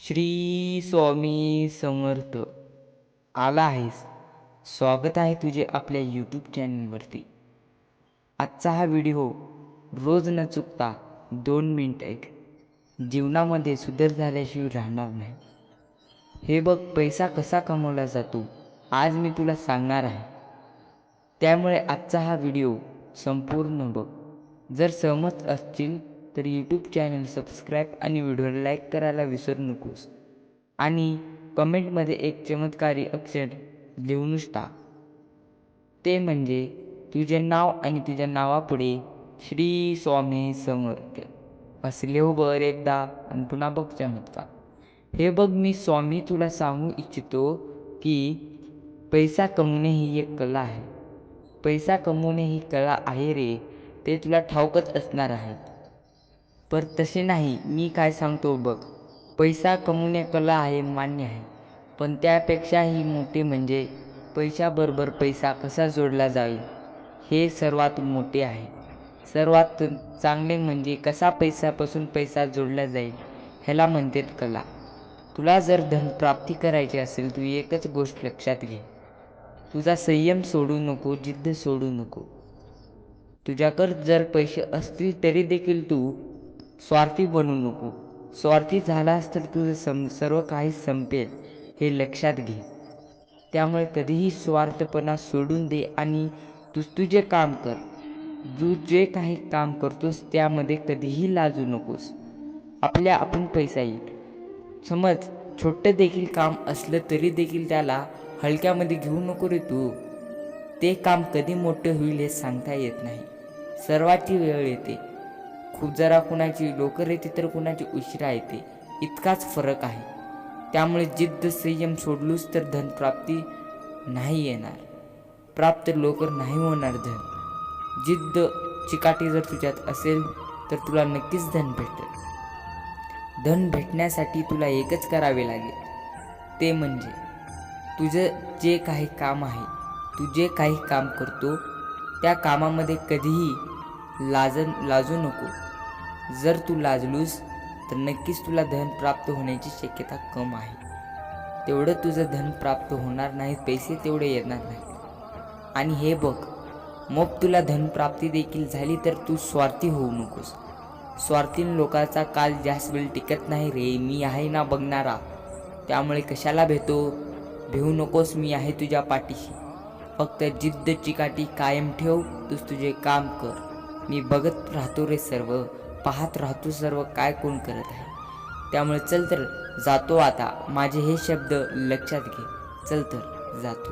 श्री स्वामी समर्थ. आला आहेस. स्वागत आहे तुझे आपल्या यूट्यूब चॅनलवरती. आजचा हा व्हिडिओ रोज न चुकता 2 मिनिट ऐक. जीवनामध्ये सुधार झाल्याशिवाय राहणार नाही. हे बघ, पैसा कसा कमवला जातो आज मी तुला सांगणार आहे. त्यामुळे आजचा हा व्हिडिओ संपूर्ण बघ. जर सहमत असतील तर यूट्यूब चॅनल सबस्क्राईब आणि व्हिडिओला लाईक करायला विसरू नकोस. आणि कमेंटमध्ये एक चमत्कारी अक्षर लिहूनच टाक. ते म्हणजे तुझे नाव आणि तुझ्या नावापुढे श्री स्वामी समर्थ असले हो बर एकदा आणि पुन्हा बघ चमत्कार. हे बघ, मी स्वामी तुला सांगू इच्छितो की पैसा कमवणे ही एक कला आहे. पैसा कमवणे ही कला आहे रे, ते तुला ठाऊकच असणार आहे. पर तसे नाही, मी काय सांगतो बघ. पैसा कमवणे कला आहे, मान्य आहे. पण त्यापेक्षाही मोठे म्हणजे पैशाबरोबर पैसा कसा जोडला जाईल हे सर्वात मोठे आहे. सर्वात चांगले म्हणजे कसा पैशापासून पैसा जोडला जाईल ह्याला म्हणतात कला. तुला जर धनप्राप्ती करायची असेल तू एकच गोष्ट लक्षात घे. तुझा संयम सोडू नको, जिद्द सोडू नको. तुझ्याकडे जर पैसे असतील तरी देखील तू स्वार्थी बनू नको. स्वार्थी झालास तर तुझं सर्व काही संपेल हे लक्षात घे. त्यामुळे कधीही स्वार्थपणा सोडून दे आणि तुझे काम कर. तू जे काही काम करतोस त्यामध्ये कधीही लाजू नकोस. आपण पैसा येईल. समज छोटं देखील काम असलं तरी देखील त्याला हलक्यामध्ये घेऊ नको रे तू. ते काम कधी मोठं होईल हे सांगता येत नाही. सर्वाची वेळ येते. खूप जरा कुणाची लवकर येते तर कुणाची उशिरा येते, इतकाच फरक आहे. त्यामुळे जिद्द संयम सोडलूस तर धनप्राप्ती नाही येणार. प्राप्त लवकर नाही होणार धन. जिद्द चिकाटी जर तुझ्यात असेल तर तुला नक्कीच धन भेटेल. धन भेटण्यासाठी तुला एकच करावे लागेल, ते म्हणजे तुझं जे काही काम आहे, तू जे काही काम करतो त्या कामामध्ये कधीही लाजू नको. जर तू लाजलूस तर नक्कीच तुला धन प्राप्त होण्याची शक्यता कम आहे. तेवढं तुझं धन प्राप्त होणार नाही, पैसे तेवढे येणार नाही. आणि हे बघ, मग तुला धनप्राप्ती देखील झाली तर तू स्वार्थी होऊ नकोस. स्वार्थी लोकांचा काल जास्त वेळ टिकत नाही रे. मी आहे ना बघणारा. त्यामुळे कशाला भेऊ नकोस. मी आहे तुझ्या पाठीशी. फक्त जिद्द चिकाटी कायम ठेव. तुझे काम कर. मी बघत राहतो रे सर्व, पाहत राहतो सर्व काय कोण करत आहे. त्यामुळे चल तर जातो आता. माझे हे शब्द लक्षात घे. चल तर जातो.